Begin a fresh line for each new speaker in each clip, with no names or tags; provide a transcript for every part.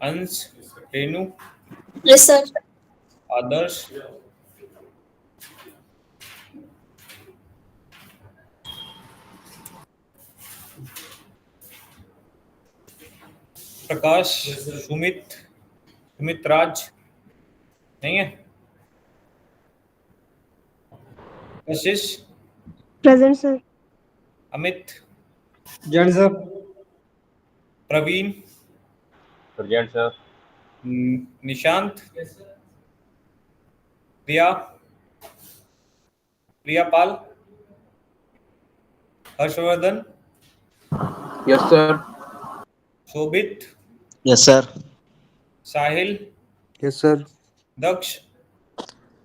अंश, Renu,
Yes, sir.
आदर्श, प्रकाश, सुमित, सुमित राज नहीं है, Kashish,
Present, sir.
Amit,
Jain sir.
Praveen,
present sir.
Nishant, Priya, Priya Pal, Harshvardhan,
yes sir.
Shobhit,
yes sir.
Sahil,
yes sir.
Daksh,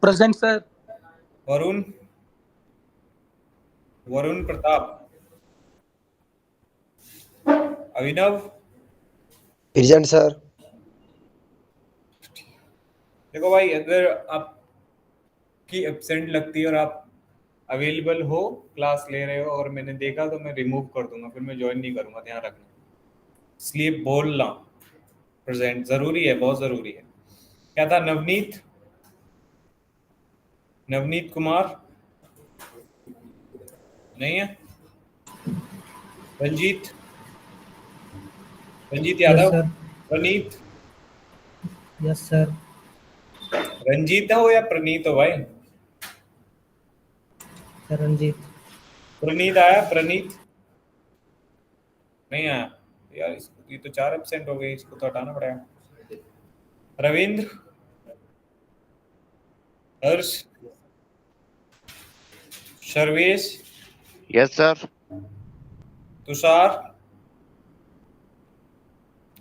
present sir.
Varun, Varun Pratap, Abhinav.
Present sir.
देखो भाई, अगर आपकी एब्सेंट लगती है और आप अवेलेबल हो, क्लास ले रहे हो और मैंने देखा, तो मैं रिमूव कर दूंगा, फिर मैं ज्वाइन नहीं करूंगा, ध्यान रखना। इसलिए बोलना प्रेजेंट जरूरी है, बहुत जरूरी है। क्या था? नवनीत, नवनीत कुमार नहीं है, रंजीत, रंजीत यादव,
सर।
प्रणीत,
यस सर।
रंजीत हो या प्रणीत हो भाई?
रंजीत।
प्रणीत आया? प्रणीत नहीं आया यार, इसको ये तो 4 एब्सेंट हो गए, इसको तो हटाना पड़ेगा। Ravindra, Harsh, Sharvesh,
yes sir.
तुषार,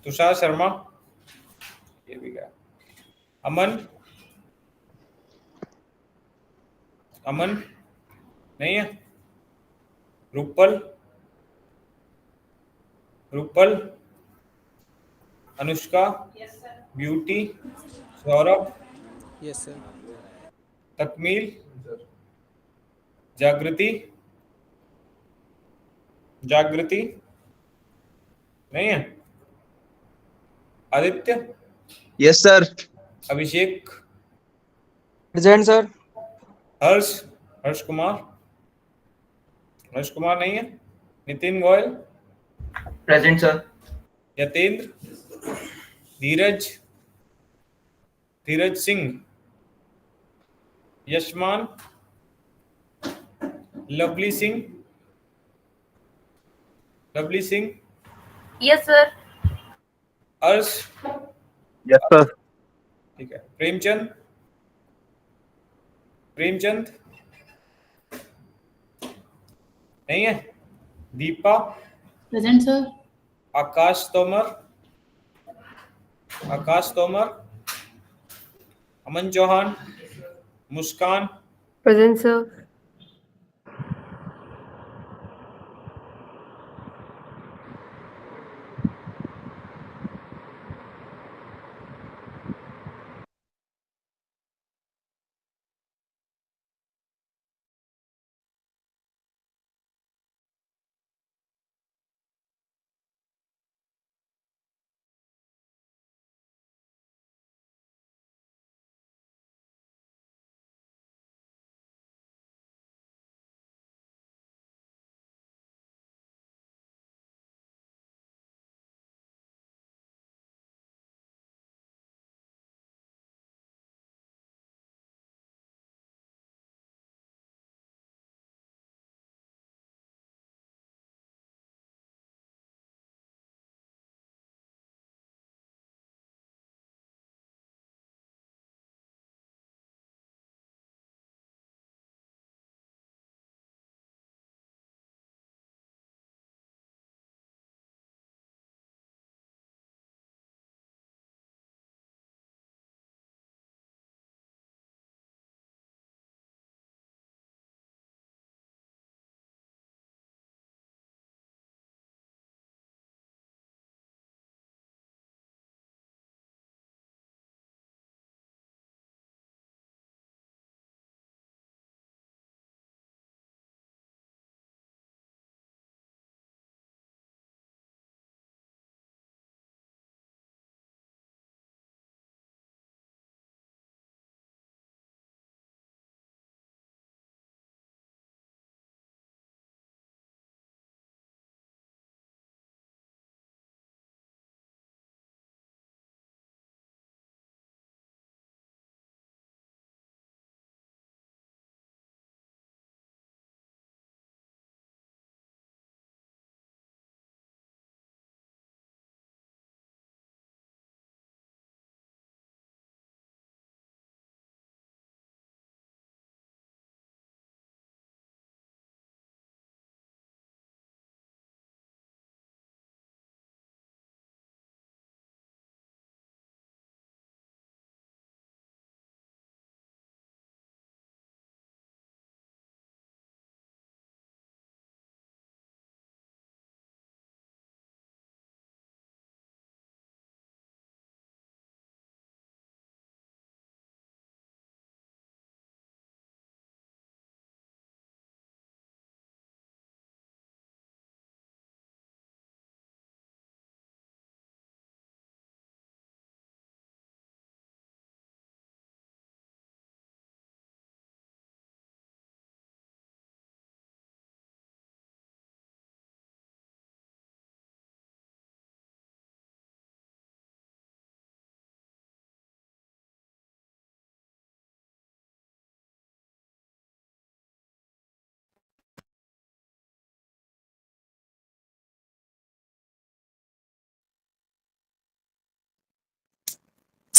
तुषार शर्मा, ये भी गया। अमन, अमन नहीं है, Rupal, Rupal, Anushka, Beauty, Saurabh,
yes sir.
Takmeel, Jagriti, Jagriti नहीं है, Aditya,
yes sir.
Abhishek,
present sir.
Harsh, Harsh Kumar, Harsh Kumar नहीं है, Nitin Goyal,
present sir.
Yatendra, Dheeraj, Dheeraj Singh, Yashman, Lovely Singh, Lovely Singh,
Yes, sir.
Arsh,
yes sir.
ठीक है, प्रेमचंद, प्रेमचंद नहीं है, दीपा,
Present, sir.
आकाश तोमर, आकाश तोमर, अमन चौहान, मुस्कान,
Present, sir.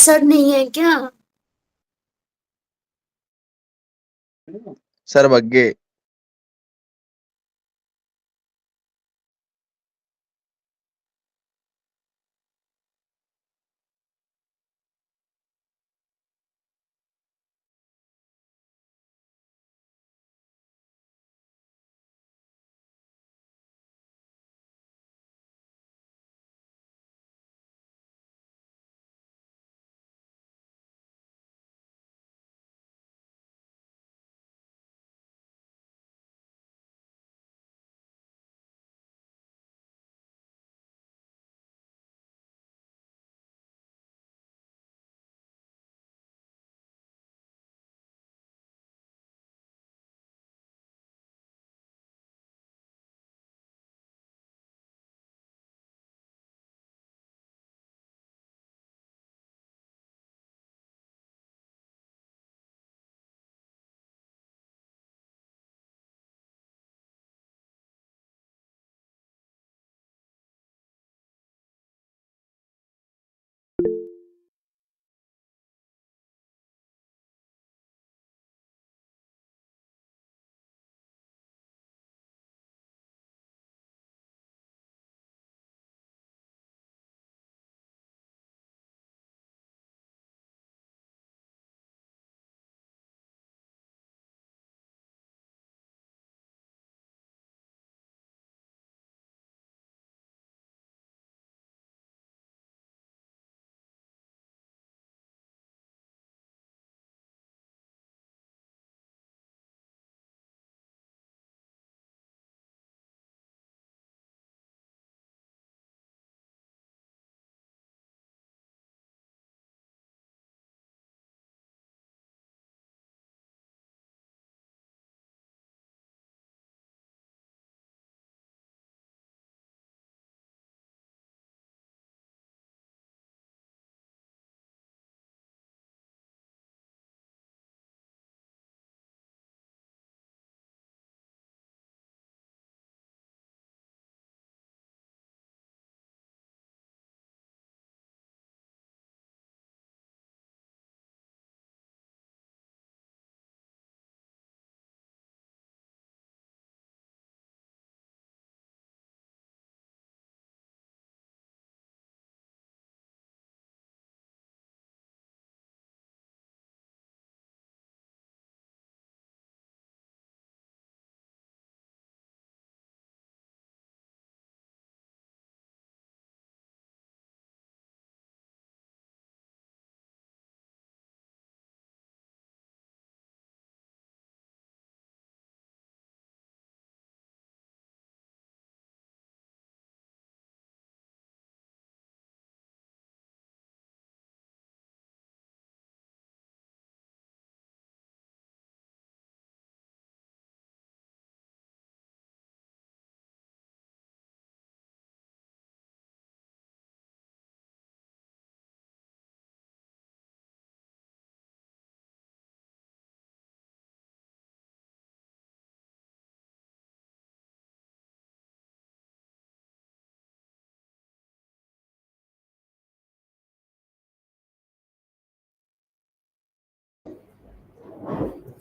सर नहीं है क्या?
सर बग्गे।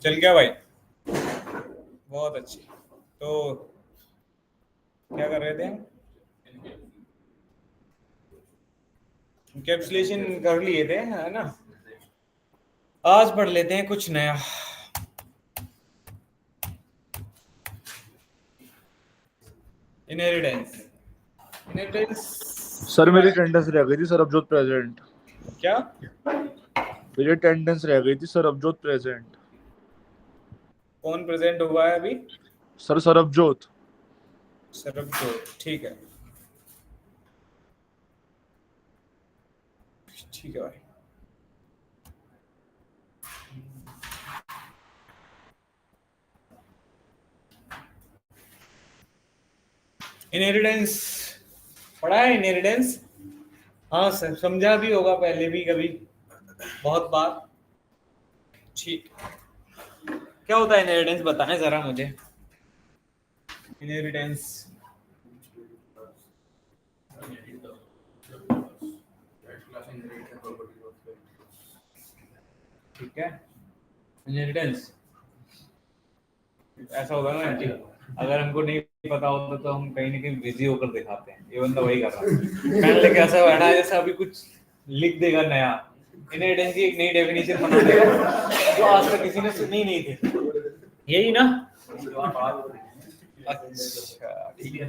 चल गया भाई, बहुत अच्छी। तो क्या कर रहे थे? कैप्सुलेशन कर लिए थे, है ना? आज पढ़ लेते हैं कुछ नया। इनहेरिटेंस। इनहेरिटेंस
सर मेरी अटेंडेंस रह गई थी सर, अवजोत प्रेजेंट।
क्या?
मेरी अटेंडेंस रह गई थी सर, अवजोत प्रेजेंट।
कौन प्रेजेंट हुआ है अभी?
सर सरबजोत।
सरबजोत, ठीक है। ठीक है भाई। इनहेरिटेंस पढ़ा है? इनहेरिटेंस हाँ सर, समझा भी होगा पहले भी कभी, बहुत बार। ठीक। क्या होता है इनहेरिटेंस, बताएं जरा मुझे। इनहेरिटेंस ठीक है। इनहेरिटेंस ऐसा होता है ना कि अगर हमको नहीं पता होता तो हम कहीं ना कहीं बिजी होकर दिखाते हैं। ये बंदा वही कर रहा है, पेन लेके ऐसा बैठा है जैसे अभी कुछ लिख देगा नया। इनहेरिटेंस की एक नई डेफिनेशन बना देगा जो आज तक किसी ने सुनी नहीं थी। यही ना? अच्छा ठीक है।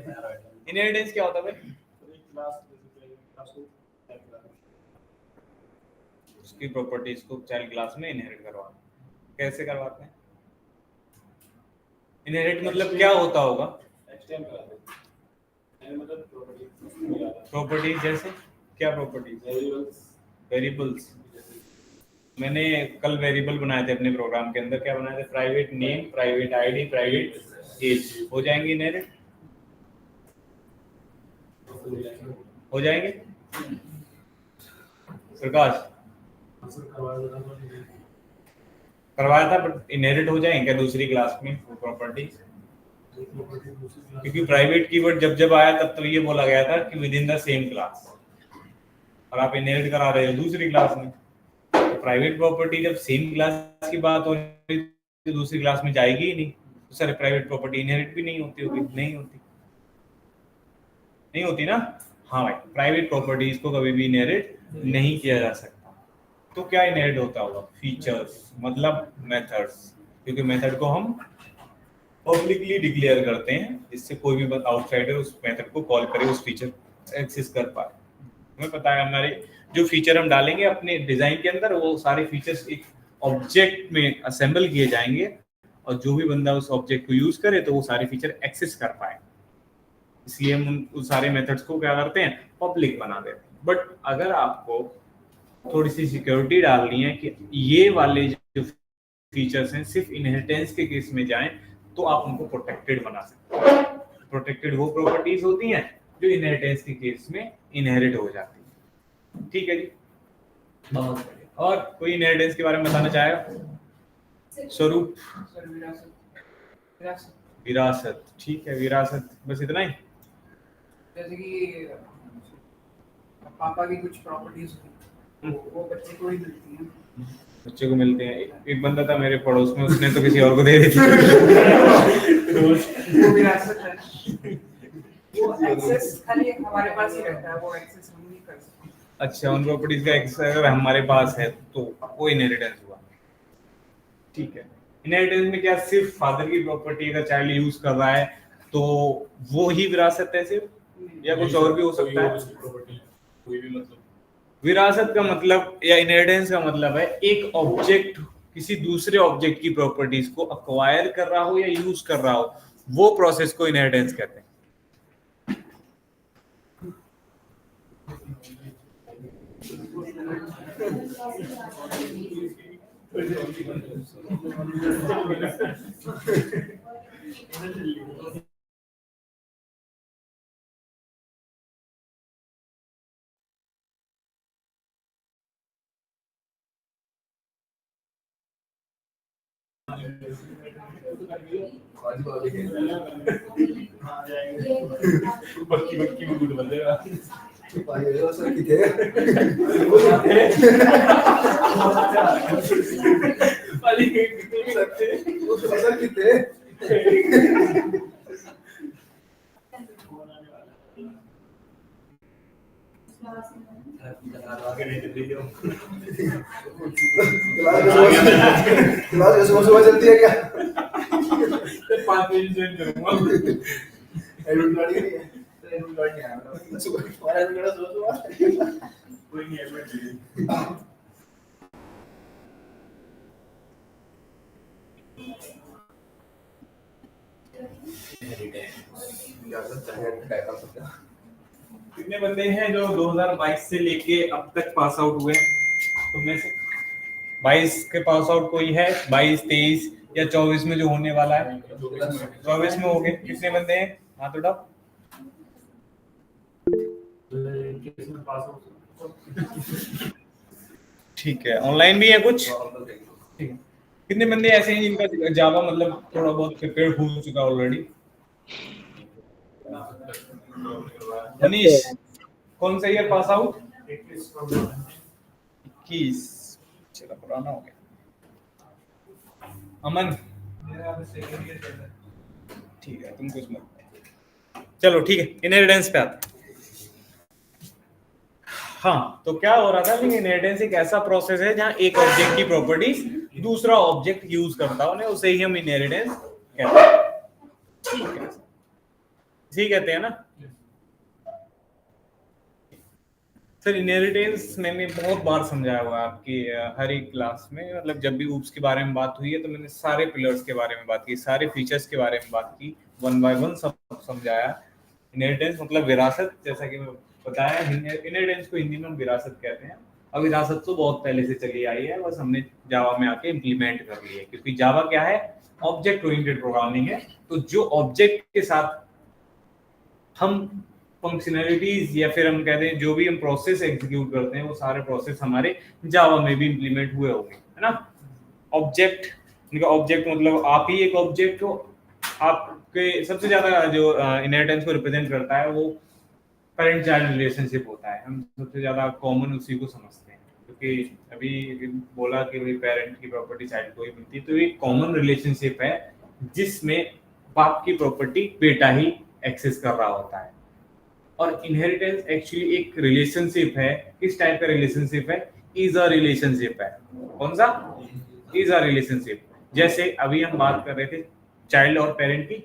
इनहेरिटेंस क्या होता है भाई? उसकी प्रॉपर्टीज को चाइल्ड क्लास में इनहेरिट करवाना। कैसे करवाते हैं? इनहेरिट मतलब क्या होता होगा? प्रॉपर्टीज जैसे क्या प्रॉपर्टीज? वेरिएबल्स। मैंने कल वेरिएबल बनाए थे अपने प्रोग्राम के अंदर। क्या बनाए थे? Private name, private ID, private age. हो जाएंगे इनहेरिट? हो जाएंगे प्रकाश? करवाया था बट इनहेरिट हो जाएंगे क्या दूसरी क्लास में प्रॉपर्टी? क्योंकि प्राइवेट कीवर्ड जब जब आया तब तो ये बोला गया था कि with in the same class, और आप इनहेरिट करा रहे हो दूसरी क्लास में। तो प्राइवेट प्रॉपर्टी जब सेम क्लास की बात हो रही तो दूसरी क्लास में जाएगी ही नहीं। तो सर प्राइवेट प्रॉपर्टी इनहेरिट भी नहीं होती होगी? नहीं होती, नहीं होती ना? हाँ भाई, प्राइवेट प्रॉपर्टीज को कभी भी इनहेरिट नहीं किया जा सकता। तो क्या इनहेरिट होता होगा? फीचर्स, मतलब मेथड्स, क्योंकि मेथड को हम पब्लिकली डिक्लेयर करते हैं जिससे कोई भी आउटसाइडर उस मेथड को कॉल करे, उस फीचर एक्सेस कर पाए। हमें पता है हमारे जो फीचर हम डालेंगे अपने डिजाइन के अंदर, वो सारे फीचर्स एक ऑब्जेक्ट में असेंबल किए जाएंगे, और जो भी बंदा उस ऑब्जेक्ट को यूज करे तो वो सारे फीचर एक्सेस कर पाए। इसलिए हम उन सारे मेथड्स को क्या करते हैं? पब्लिक बना देते हैं। बट अगर आपको थोड़ी सी सिक्योरिटी डालनी है कि ये वाले जो फीचर्स हैं सिर्फ इनहेरिटेंस के केस में जाएं, तो आप उनको प्रोटेक्टेड बना सकते हैं। प्रोटेक्टेड वो प्रॉपर्टीज होती हैं जो इनहेरिटेंस के केस में इनहेरिट हो जाती है। ठीक है जी, बहुत बढ़िया। और कोई इनहेरिटेंस के बारे में बताना चाहेगा? स्वरूप? विरासत। ठीक है, विरासत बस इतना ही?
जैसे कि पापा की कुछ प्रॉपर्टीज वो बच्चे को ही मिलती हैं।
बच्चे को मिलते हैं। एक बंदा था मेरे पड़ोस में, उसने तो किसी और को दे दी थी।
वो विरासत है। वो एक्सेस खाली हमारे पास ही रहता है, वो एक्सेस हम नहीं कर सकते।
अच्छा, उन प्रॉपर्टीज का एक्सेस अगर हमारे पास है तो वो इनहेरिटेंस हुआ। ठीक है। इनहेरिटेंस में क्या सिर्फ फादर की प्रॉपर्टी अगर चाइल्ड यूज कर रहा है तो वो ही विरासत है सिर्फ, या कुछ और भी हो सकता है?
कोई भी मतलब
विरासत का मतलब या इनहेरिटेंस का मतलब है एक ऑब्जेक्ट किसी दूसरे ऑब्जेक्ट की प्रॉपर्टीज को अक्वायर कर रहा हो या यूज कर रहा हो, वो प्रोसेस को इनहेरिटेंस कहते हैं।
बक्की में गुड बंदेगा।
सुबह चलती है क्या?
5 दिन ज्वाइन करूंगा।
एडमिट कार्ड नहीं है, एडमिट कार्ड नहीं आया मेरा। सुबह एडमिट कार्ड सुबह
कोई नहीं एडमिट।
कितने बंदे हैं जो 2022 से लेके अब तक पास आउट हुए तुमने से? 22 के पास आउट कोई है? 22, 23 या 24 में जो होने वाला है? 24 में हो गए। कितने बंदे हैं? हाथ उठाओ। ठीक है, ऑनलाइन भी है कुछ? ठीक है। कितने बंदे ऐसे हैं जिनका जावा मतलब थोड़ा बहुत प्रिपेयर हो चुका ऑलरेडी? मनीष, कौन सा ईयर पास आउट? 21। चलो पुराना हो गया। अमन ठीक है, तुम कुछ मत, चलो ठीक है, इनहेरिटेंस पे आते हैं। हाँ, तो क्या हो रहा था कि इनहेरिटेंस एक ऐसा प्रोसेस है जहां एक ऑब्जेक्ट की प्रॉपर्टीज दूसरा ऑब्जेक्ट यूज करता है, उसे ही हम इनहेरिटेंस कहते हैं। ठीक है, ठीक कहते हैं ना सर। इनहेरिटेंस मैंने बहुत बार समझाया हुआ है आपकी हर एक क्लास में, मतलब जब भी ऊप्स के बारे में बात हुई है तो मैंने सारे पिलर्स के बारे में बात की, सारे फीचर्स के बारे में बात की, 1 by 1 सब समझाया। इनहेरिटेंस मतलब विरासत, जैसा कि मैं बताया, इनहेरिटेंस को हिंदी में हम विरासत कहते हैं। अब विरासत तो बहुत पहले से चली आई है, बस हमने जावा में आके इम्प्लीमेंट कर ली है, क्योंकि जावा क्या है, ऑब्जेक्ट ओरिएंटेड प्रोग्रामिंग है। तो जो ऑब्जेक्ट के साथ हम फंक्शनैलिटीज या फिर हम कहते हैं जो भी हम प्रोसेस एग्जीक्यूट करते हैं, वो सारे प्रोसेस हमारे जावा में भी इम्प्लीमेंट हुए होंगे, है ना। ऑब्जेक्ट मतलब आप ही एक ऑब्जेक्ट हो, आपके सबसे ज्यादा जो इनहेरिटेंस को रिप्रेजेंट करता है वो पेरेंट चाइल्ड रिलेशनशिप होता है। हम सबसे ज्यादा कॉमन उसी को समझते हैं, क्योंकि अभी बोला कि भाई पेरेंट की प्रॉपर्टी चाइल्ड को ही मिलती है, तो ये कॉमन रिलेशनशिप है जिसमें बाप की प्रॉपर्टी बेटा ही एक्सेस कर रहा होता है। और इनहेरिटेंस एक्चुअली एक रिलेशनशिप है। किस टाइप का रिलेशनशिप है? इज अ रिलेशनशिप है। कौन सा? Is a relationship. जैसे अभी हम बात कर रहे थे चाइल्ड और पेरेंट की,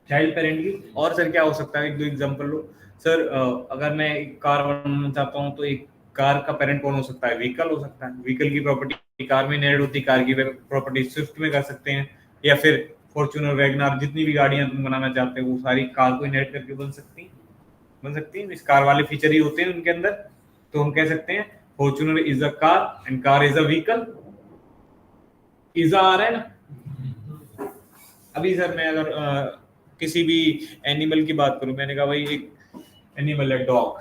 चाइल्ड पेरेंट की। और सर क्या हो सकता है, एक दो एग्जांपल लो सर। अगर मैं एक कार बनाना चाहता हूँ तो एक कार का पेरेंट कौन हो सकता है? व्हीकल हो सकता है। व्हीकल की प्रॉपर्टी कार में इनहेरिट होती है, कार की प्रॉपर्टी स्विफ्ट में कर सकते हैं, या फिर फॉर्च्यूनर, वैगनआर, जितनी भी गाड़ियां तुम बनाना चाहते हो वो सारी कार को इनहेरिट करके बन सकती हैं। इस कार वाले फीचर ही होते हैं उनके अंदर। तो हम कह सकते हैं Fortuner is a car and car is a vehicle. Is आ रहा है ना। अभी सर मैं अगर किसी भी एनिमल की बात करूं, मैंने कहा भाई एक एनिमल है डॉग,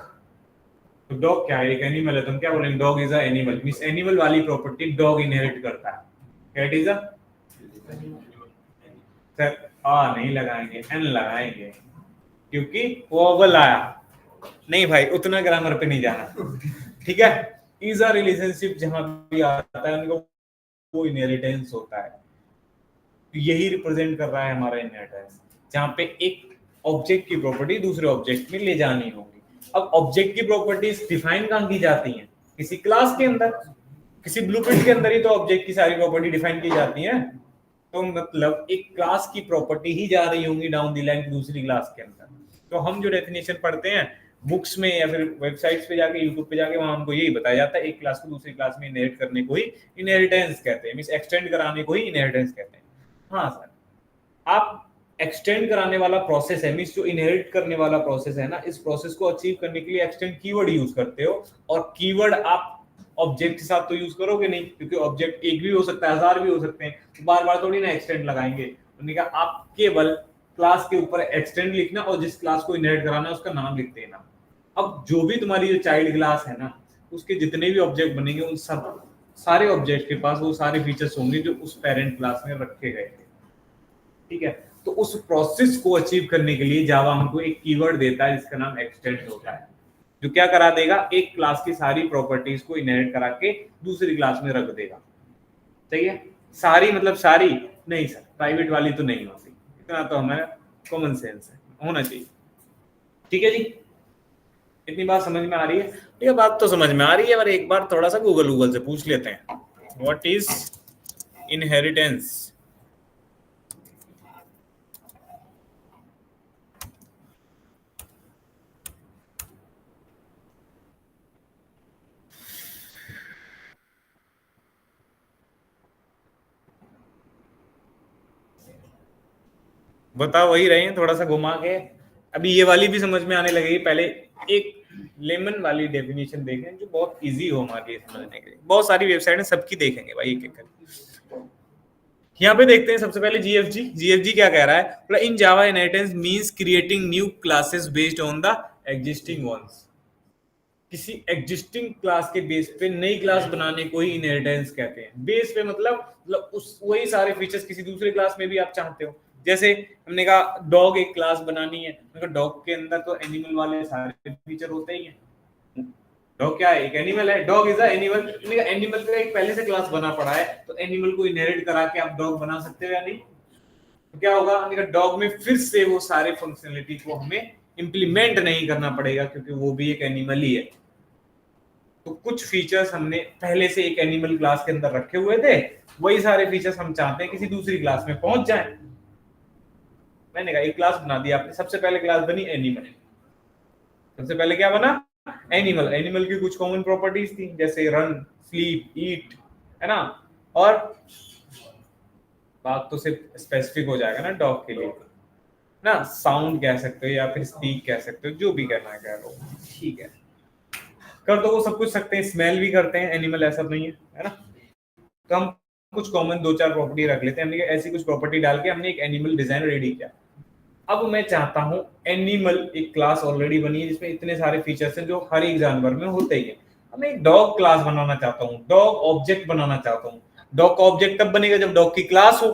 तो डॉग क्या है? एक एनिमल है, तो हम क्या बोलेंगे? Dog is a animal. Means animal वाली प्रॉपर्टी डॉग इनहेरिट करता है। कैट इज अ, सर आ नहीं लगाएंगे, एन लगाएंगे, क्योंकि वो अव्वल आया नहीं भाई, उतना ग्रामर पे नहीं जाना, ठीक है। इज अ रिलेशनशिप जहां भी आता है उनको वो इनहेरिटेंस होता है। तो यही रिप्रेजेंट कर रहा है हमारा इनहेरिटेंस, जहां पे एक ऑब्जेक्ट की प्रॉपर्टी दूसरे ऑब्जेक्ट में ले जानी होगी। अब ऑब्जेक्ट की प्रॉपर्टीज डिफाइन कहां की जाती हैं? किसी क्लास के अंदर, किसी ब्लूप्रिंट के अंदर ही तो ऑब्जेक्ट की सारी प्रॉपर्टी डिफाइन की जाती है। तो मतलब एक क्लास की प्रॉपर्टी ही जा रही होंगी डाउन द लाइन दूसरी क्लास के अंदर। तो हम जो डेफिनेशन पढ़ते हैं बुक्स में या फिर वेबसाइट्स पे जाके, यूट्यूब पे जाके, वहां हमको यही बताया जाता है एक क्लास को दूसरी क्लास में इनहेरिट करने को ही इनहेरिटेंस कहते हैं, मींस एक्सटेंड कराने को ही इनहेरिटेंस कहते हैं। हाँ सर, आप एक्सटेंड कराने वाला प्रोसेस है, मींस जो इनहेरिट करने वाला प्रोसेस है ना, इस प्रोसेस को अचीव करने के लिए एक्सटेंड कीवर्ड यूज करते हो। और कीवर्ड आप ऑब्जेक्ट के साथ तो यूज करोगे नहीं, क्योंकि ऑब्जेक्ट एक भी हो सकता है, 1000 भी हो सकते हैं, तो बार बार थोड़ी ना एक्सटेंड लगाएंगे। उन्होंने कहा आप केवल क्लास के ऊपर एक्सटेंड लिखना और जिस क्लास को इनहेरिट कराना है उसका नाम लिख देना। अब जो भी तुम्हारी जो चाइल्ड क्लास है ना, उसके जितने भी ऑब्जेक्ट बनेंगे उन सब सारे ऑब्जेक्ट के पास वो सारे फीचर्स होंगे जो उस पेरेंट क्लास में रखे गए थे, ठीक है। तो उस प्रोसेस को अचीव करने के लिए जावा हमको एक कीवर्ड देता है जिसका नाम एक्सटेंड होता है, जो क्या करा देगा, एक क्लास की सारी प्रॉपर्टीज को इनहेरिट करा के दूसरी क्लास में रख देगा। सही है। सारी मतलब सारी नहीं सर, प्राइवेट वाली तो नहीं होती, इतना तो हमारा कॉमन सेंस है, होना चाहिए। ठीक है जी, इतनी बात समझ में आ रही है? ठीक है, बात तो समझ में आ रही है, पर एक बार थोड़ा सा गूगल से पूछ लेते हैं, व्हाट इज इनहेरिटेंस। बता वही रहे हैं, थोड़ा सा घुमा के। अभी ये वाली भी समझ में आने लगेगी, पहले एक लेमन वाली डेफिनेशन देखें जो बहुत इजी हो हमारे लिए समझने के लिए। बहुत सारी वेबसाइट है, सबकी देखेंगे भाई एक एक करके। यहाँ पे देखते हैं सबसे पहले जीएफजी क्या कह रहा है। In Java inheritance means creating new classes based on the existing ones. किसी एग्जिस्टिंग क्लास के बेस पे नई क्लास बनाने को ही इनहेरिटेंस कहते हैं। बेस पे मतलब उस वही सारे फीचर्स किसी दूसरे क्लास में भी आप चाहते हो। जैसे हमने कहा डॉग एक क्लास बनानी है, तो डॉग के अंदर तो एनिमल वाले सारे फीचर होते ही हैं, डॉग क्या है? एक एनिमल है। Dog is a animal. Animal का एक पहले से क्लास बना पड़ा है, तो एनिमल को इनहेरिट करा के आप डॉग बना सकते हो या नहीं? तो क्या होगा? डॉग में फिर से वो सारे फंक्शनलिटी को हमें इंप्लीमेंट नहीं करना पड़ेगा, क्योंकि वो भी एक एनिमल ही है। तो कुछ फीचर्स हमने पहले से एक एनिमल क्लास के अंदर रखे हुए थे, वही सारे फीचर्स हम चाहते हैं किसी दूसरी क्लास में पहुंच जाएं। मैंने कहा एक क्लास बना दी आपने, सबसे पहले क्लास बनी एनिमल। सबसे पहले क्या बना? एनिमल। एनिमल की कुछ कॉमन प्रॉपर्टीज थी, जैसे रन, स्लीप, ईट, है ना। और बात तो सिर्फ स्पेसिफिक हो जाएगा ना डॉग के लिए ना, साउंड कह सकते हो या फिर स्पीक कह सकते हो, जो भी कहना है कह लो, ठीक है। कर तो वो सब कुछ सकते हैं, स्मेल भी करते हैं एनिमल, ऐसा नहीं है ना। तो हम कुछ कॉमन 2-4 प्रॉपर्टी रख लेते हैं। हमने ऐसी कुछ प्रॉपर्टी डाल के हमने एक एनिमल डिजाइन रेडी किया। अब मैं चाहता हूं एनिमल एक क्लास ऑलरेडी बनी है जिसमें इतने सारे फीचर्स हैं जो हर एक जानवर में होते ही हैं। अब मैं एक डॉग क्लास बनाना चाहता हूं, डॉग ऑब्जेक्ट बनाना चाहता हूं। डॉग का ऑब्जेक्ट तब बनेगा जब डॉग की क्लास हो।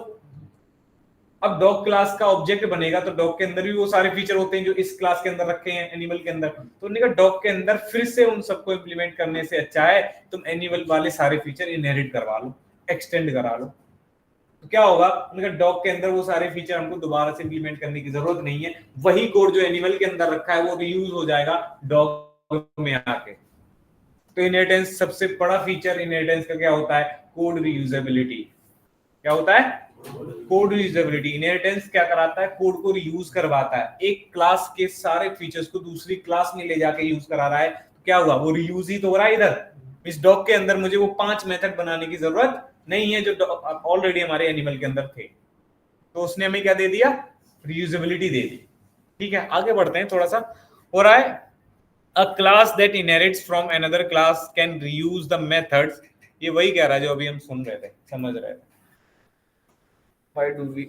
अब डॉग क्लास का ऑब्जेक्ट बनेगा तो डॉग के अंदर भी वो सारे फीचर होते हैं जो इस क्लास के अंदर रखे हैं एनिमल के अंदर। तो उन्होंने कहा डॉग के अंदर फिर से उन सबको इंप्लीमेंट करने से अच्छा है तुम एनिमल वाले सारे फीचर इनहेरिट करवा लो, एक्सटेंड करा लो। तो क्या होगा? उनका डॉग के अंदर वो सारे फीचर हमको दोबारा से इंप्लीमेंट करने की जरूरत नहीं है, वही कोड जो एनिमल के अंदर रखा है वो रीयूज हो जाएगा डॉग में आके। तो इनहेरिटेंस सबसे बड़ा फीचर इनहेरिटेंस का क्या होता है? Code reusability. क्या होता है? Code reusability. इनहेरिटेंस क्या कराता है? कोड को रीयूज करवाता है। एक क्लास के सारे फीचर्स को दूसरी क्लास में ले जाके यूज करा रहा है, तो क्या हुआ? वो रीयूज ही तो हो रहा है। इधर इस डॉग के अंदर मुझे वो 5 मेथड बनाने की जरूरत नहीं है जो ऑलरेडी हमारे एनिमल के अंदर थे। तो उसने हमें क्या दे दिया? रीयूजेबिलिटी दे दी। ठीक है, आगे बढ़ते हैं। थोड़ा सा हो रहा है, अ class that inherits from another class can reuse the methods. ये वही कह रहा है जो अभी हम सुन रहे थे, समझ रहे थे। Why do we?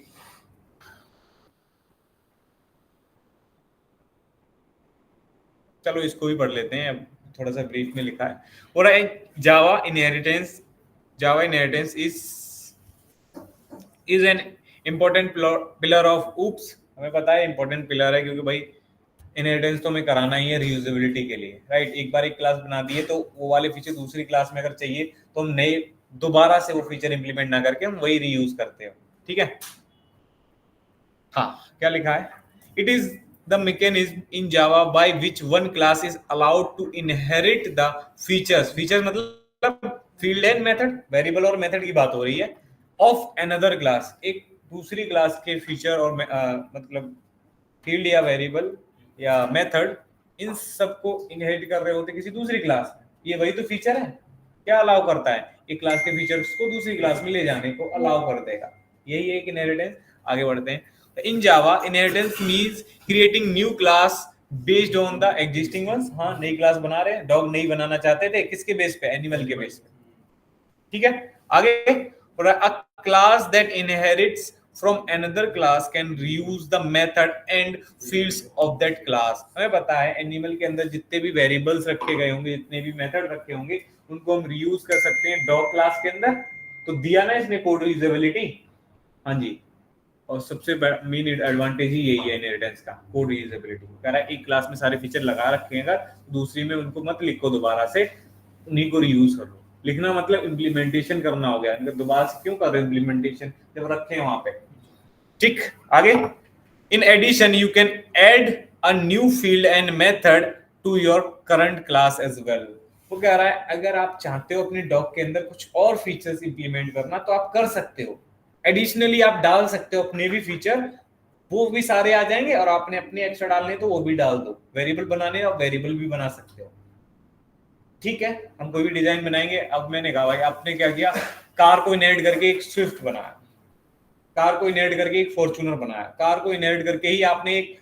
चलो इसको भी पढ़ लेते हैं, अब थोड़ा सा ब्रीफ में लिखा है। और Java inheritance is an important pillar of OOPs. हमें पता है इंपॉर्टेंट पिलर है क्योंकि भाई इनहेरिटेंस तो हमें कराना ही है रीयूजेबिलिटी के लिए, राइट। एक बार एक क्लास बना दिए तो वो वाले फीचर दूसरी क्लास में अगर चाहिए तो हम नए दोबारा से वो फीचर इंप्लीमेंट ना करके हम वही रीयूज करते हैं, ठीक है। हाँ, क्या लिखा है? It is the mechanism in Java by which one class is allowed to inherit the features. Features मतलब फील्ड एंड मेथड, वेरिएबल और मेथड की बात हो रही है, ऑफ अनदर क्लास। एक दूसरी क्लास के फीचर और मतलब फील्ड या वेरिएबल या मेथड, इन सबको इनहेरिट कर रहे होते किसी दूसरी क्लास में। ये वही तो फीचर है। क्या अलाउ करता है? एक क्लास के फीचर्स को दूसरी क्लास में ले जाने को अलाउ कर देगा, यही है एक इनहेरिटेंस। आगे बढ़ते हैं। In Java, inheritance means creating new class based on the existing ones। हाँ, नई क्लास बना रहे हैं। डॉग नहीं बनाना चाहते थे, किसके बेस पे? एनिमल के बेस पे, ठीक है। आगे, a class that inherits from another class can reuse the method and fields of that class। हमें पता है एनिमल के अंदर जितने भी वेरिएबल्स रखे गए होंगे, जितने भी मेथड रखे होंगे, उनको हम रीयूज कर सकते हैं डॉग क्लास के अंदर। तो दिया ना इसने कोड रीयूजेबिलिटी, हाँ जी। और सबसे मेन एडवांटेज ही यही है इनहेरिटेंस का, कोड रीयूजेबिलिटी। कह रहा है एक क्लास में सारे फीचर लगा रखे हैं, अगर दूसरी में उनको मत लिखो, दोबारा से उन्हीं को रीयूज कर लो। लिखना मतलब इम्प्लीमेंटेशन करना हो गया। दोबारा से क्यों कर रहे हो इम्प्लीमेंटेशन जब रखे हैं वहां पे, ठीक। आगे, in addition you can add a new field and method to your current class as well. वो कह रहा है अगर आप चाहते हो अपने डॉग के अंदर कुछ और फीचर्स इंप्लीमेंट करना तो आप कर सकते हो। एडिशनली आप डाल सकते हो अपने भी फीचर, वो भी सारे आ जाएंगे, और आपने अपने एक्स्ट्रा डालने तो वो भी डाल दो। वेरिएबल बनाने और वेरिएबल भी बना सकते हो, ठीक है। हम कोई भी डिजाइन बनाएंगे। अब मैंने कहा भाई आपने क्या किया, कार को इनहेरिट करके एक स्विफ्ट बनाया, कार को इनहेरिट करके एक फॉर्च्यूनर बनाया, कार को इनहेरिट करके ही आपने एक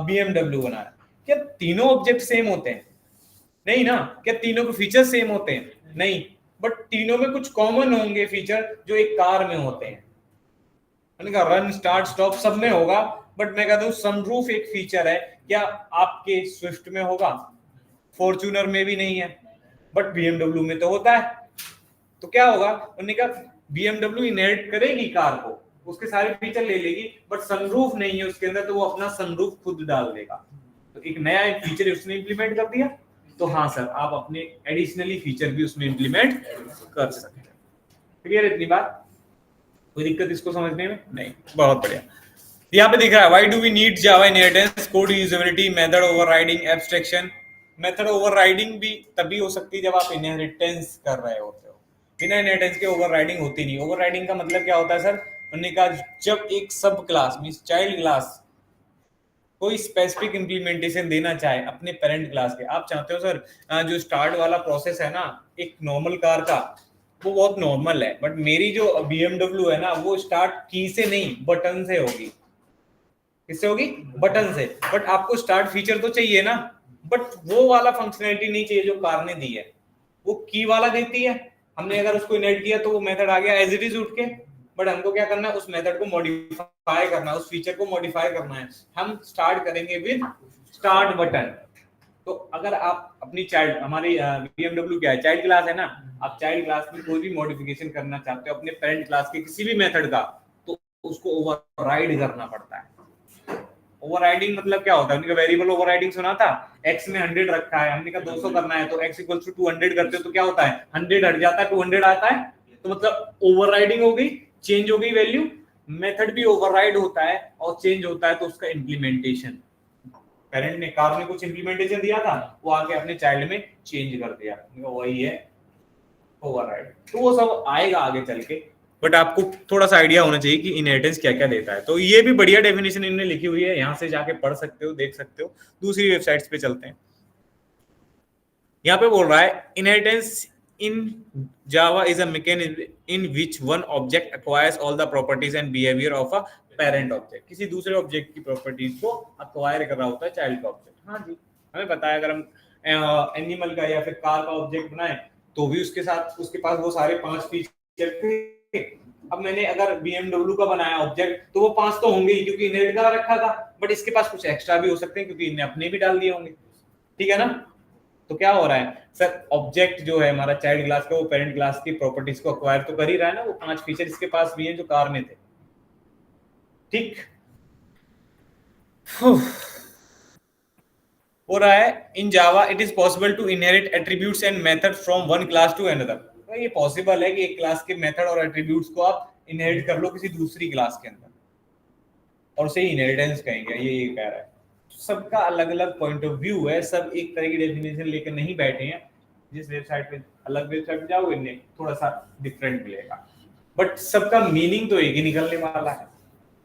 BMW बनाया। क्या तीनों ऑब्जेक्ट सेम होते हैं? नहीं ना। क्या तीनों के फीचर सेम होते हैं? नहीं। बट तीनों में कुछ कॉमन होंगे फीचर जो एक कार में होते हैं। रन, स्टार्ट, स्टॉप सब में होगा, बट मैं कहता हूँ सनरूफ एक फीचर है, क्या आपके स्विफ्ट में होगा? फॉर्च्यूनर में भी नहीं है, बट BMW में तो होता है। तो क्या होगा? उन्होंने कहा BMW इनहेरिट करेगी कार को, उसके सारे फीचर ले लेगी, बट सनरूफ नहीं है उसके अंदर, तो वो अपना सनरूफ खुद डाल देगा। तो एक नया फीचर उसने इंप्लीमेंट कर दिया। तो हाँ सर आप अपने एडिशनली फीचर भी उसमें इंप्लीमेंट कर सकते हैं। क्लियर इतनी बात? कोई दिक्कत इसको समझने में? नहीं, बहुत बढ़िया। यहाँ पे दिख रहा है why do we need Java inheritance, code usability, method overriding, abstraction. Method overriding भी तभी हो सकती है जब आप इनहेरिटेंस कर रहे होते हो, बिना इनहेरिटेंस के ओवरराइडिंग होती नहीं। ओवरराइडिंग का मतलब क्या होता है सर? उन्होंने कहा जब एक सब क्लास मींस चाइल्ड क्लास कोई स्पेसिफिक इंप्लीमेंटेशन देना चाहे अपने पेरेंट क्लास के, आप चाहते हो सर जो स्टार्ट वाला प्रोसेस है ना एक नॉर्मल कार का, वो बहुत नॉर्मल है, बट मेरी जो BMW है ना वो स्टार्ट की से नहीं बटन से होगी। किससे होगी? बटन से। बट आपको स्टार्ट फीचर तो चाहिए ना, बट वो वाला फंक्शनैलिटी नहीं चाहिए जो कार ने दी है, वो की वाला देती है। हमने अगर उसको इनहेरिट किया तो वो मेथड आ गया एज इट इज उठ के, बट हमको क्या करना है? उस मेथड को मॉडिफाई करना है, उस फीचर को मॉडिफाई करना है। हम स्टार्ट करेंगे विद स्टार्ट बटन। तो अगर आप अपनी चाइल्ड, हमारी BMW क्या है? चाइल्ड क्लास है ना, आप चाइल्ड क्लास में कोई भी मॉडिफिकेशन करना चाहते हो अपने पेरेंट क्लास के किसी भी मेथड का, तो उसको ओवरराइड करना पड़ता है। ओवरराइडिंग मतलब क्या होता है? हमने वेरिएबल ओवरराइडिंग सुना था, x में 100 रखा है, हमने कहा 200 करना है, तो x = 200 करते हो तो क्या होता है? 100 हट जाता है, 200 आता है। तो मतलब ओवरराइडिंग हो गई, चेंज हो गई वैल्यू। मेथड भी ओवरराइड होता है और चेंज होता है तो उसका इंप्लीमेंटेशन, पेरेंट ने कार ने कुछ इंप्लीमेंटेशन दिया था, वो आके अपने चाइल्ड में चेंज कर दिया, वही है ओवरराइड। तो वो सब आएगा आगे चल के, बट आपको थोड़ा सा आइडिया होना चाहिए कि इनहेरिटेंस क्या क्या देता है। तो ये भी बढ़िया डेफिनेशन इन्होंने लिखी हुई है, यहाँ से जाके पढ़ सकते हो, देख सकते हो। दूसरी वेबसाइट्स पे चलते हैं। यहाँ पे बोल रहा है inheritance in Java is a mechanism in which one object acquires all the properties and behavior of a parent object। किसी दूसरे ऑब्जेक्ट की प्रॉपर्टीज को अक्वायर कर रहा होता है चाइल्ड का ऑब्जेक्ट। हाँ जी, हमें पता है अगर हम एनिमल का या फिर कार का ऑब्जेक्ट बनाए तो भी उसके साथ उसके पास वो सारे 5 फीचर थे। अब मैंने अगर BMW का बनाया ऑब्जेक्ट तो वो 5 तो होंगे ही क्योंकि इनहेरिट करा रखा था, बट इसके पास कुछ एक्स्ट्रा भी हो सकते हैं क्योंकि इन्हें अपने भी डाल दिए होंगे। ठीक है ना? तो क्या हो रहा है सर? ऑब्जेक्ट जो है हमारा चाइल्ड क्लास का, वो पेरेंट क्लास की प्रॉपर्टीज को अक्वायर तो कर ही रहा है ना, वो 5 फीचर इसके पास भी हैं जो कार में थे। ठीक हो रहा है। In Java it is possible to inherit attributes and method from one class to another. तो ये पॉसिबल है कि एक क्लास के मेथड और एट्रीब्यूट्स को आप इनहेरिट कर लो किसी दूसरी क्लास के अंदर, और उसे इनहेरिटेंस कहेंगे। ये कह रहा है। सबका अलग अलग पॉइंट ऑफ व्यू है, सब एक तरह की डेफिनेशन लेकर नहीं बैठे हैं। जिस वेबसाइट पे अलग वेबसाइट पे जाओगे इन्हें थोड़ा सा डिफरेंट मिलेगा, बट सबका मीनिंग तो एक ही निकलने वाला है।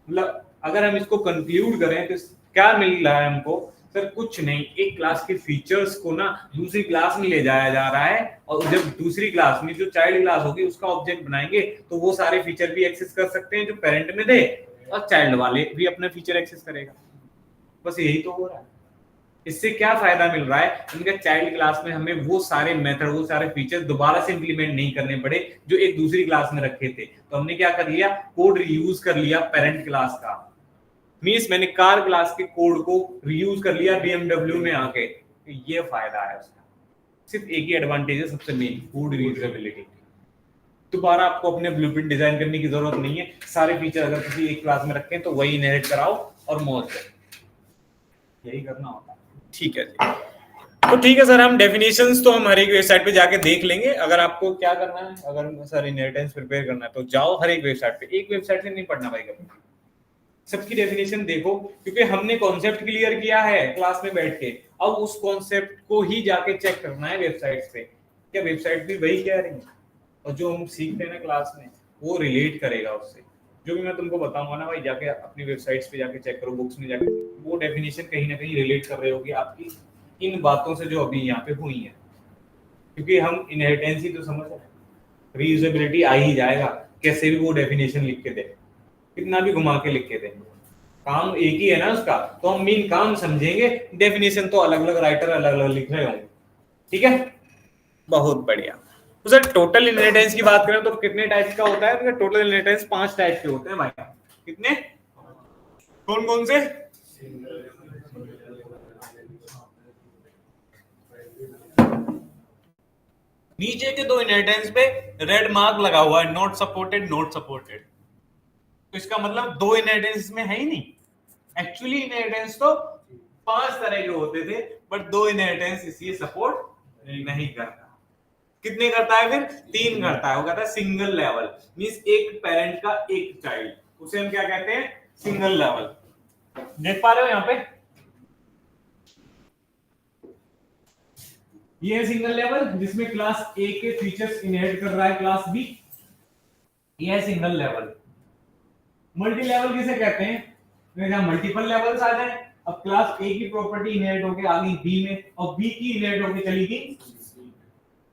मतलब अगर हम इसको कंक्लूड करें तो क्या मिल रहा है हमको? सर कुछ नहीं, एक क्लास के फीचर्स को ना दूसरी क्लास में ले जाया जा रहा है, और जब दूसरी क्लास में जो चाइल्ड क्लास होगी उसका ऑब्जेक्ट बनाएंगे तो वो सारे फीचर भी एक्सेस कर सकते हैं जो पेरेंट में थे, और चाइल्ड वाले भी अपने फीचर एक्सेस करेगा। बस यही तो हो रहा है। इससे क्या फायदा मिल रहा है? उनके चाइल्ड क्लास में हमें वो सारे मेथड, वो सारे फीचर दोबारा से इंप्लीमेंट नहीं करने पड़े जो एक दूसरी क्लास में रखे थे। तो हमने क्या कर लिया? कोड रीयूज कर लिया पेरेंट क्लास का। मींस मैंने कार क्लास के कोड को रीयूज कर लिया BMW में आके। तो ये फायदा है उसका। सिर्फ एक ही एडवांटेज है सबसे मेन, कोड रीयूजेबिलिटी। दोबारा आपको अपने ब्लूप्रिंट डिजाइन करने की जरूरत नहीं है। सारे फीचर अगर किसी एक क्लास में रखें तो वही इनहेरिट कराओ और मौज करो, यही करना होता है। ठीक है जी। तो ठीक है सर, हम डेफिनेशंस तो हम हर एक वेबसाइट पे जाके देख लेंगे। अगर आपको क्या करना है, अगर सर इनहेरिटेंस प्रिपेयर करना है तो जाओ हर एक वेबसाइट पे। एक वेबसाइट से नहीं पढ़ना भाई, कभी सबकी डेफिनेशन देखो, क्योंकि हमने कॉन्सेप्ट क्लियर किया है क्लास में बैठ के। अब उस कॉन्सेप्ट को ही जाके चेक करना है वेबसाइट्स पे, क्या वेबसाइट भी वही कह रही है और जो हम सीखते हैं ना क्लास में वो रिलेट करेगा उससे। जो भी मैं तुमको बताऊंगा ना भाई, जाके अपनी वेबसाइट्स पे जाके चेक करो, बुक्स में जाके, वो डेफिनेशन कहीं ना कहीं रिलेट कर रहे होगी आपकी इन बातों से जो अभी यहाँ पे हुई है। क्योंकि हम इनहेरिटेंस ही तो समझ रहे हैं, रीयूजेबिलिटी आ ही जाएगा कैसे भी वो डेफिनेशन लिख के दे, कितना भी घुमा के लिख के दे, काम एक ही है ना उसका। तो हम मेन काम समझेंगे, डेफिनेशन तो अलग अलग राइटर अलग अलग लिख रहे होंगे। ठीक है, बहुत बढ़िया। तो सर टोटल इनहेरिटेंस की बात करें तो कितने टाइप्स का होता है? तो टोटल इनहेरिटेंस 5 टाइप के होते हैं भाई। कितने? कौन कौन से? नीचे के 2 इनहेरिटेंस पे रेड मार्क लगा हुआ है, नॉट सपोर्टेड, नॉट सपोर्टेड। तो इसका मतलब 2 इनहेरिटेंस में है ही नहीं। एक्चुअली इनहेरिटेंस तो 5 तरह के होते थे, बट 2 इनहेरिटेंस इसलिए सपोर्ट नहीं करता। कितने करता है फिर? 3 करता है। वो कहता है सिंगल लेवल, मींस एक पेरेंट का एक चाइल्ड, उसे हम क्या कहते हैं? Single level. देख पा रहे हो यहाँ पे? ये है सिंगल लेवल जिसमें क्लास ए के फीचर्स इनहेरिट कर रहा है क्लास बी, ये है सिंगल लेवल। मल्टी लेवल किसे कहते हैं? जहां मल्टीपल लेवल्स आ जाए, अब क्लास ए की प्रॉपर्टी इनहेरिट होके आ गई बी में और बी की इनहेरिट होके चली गई,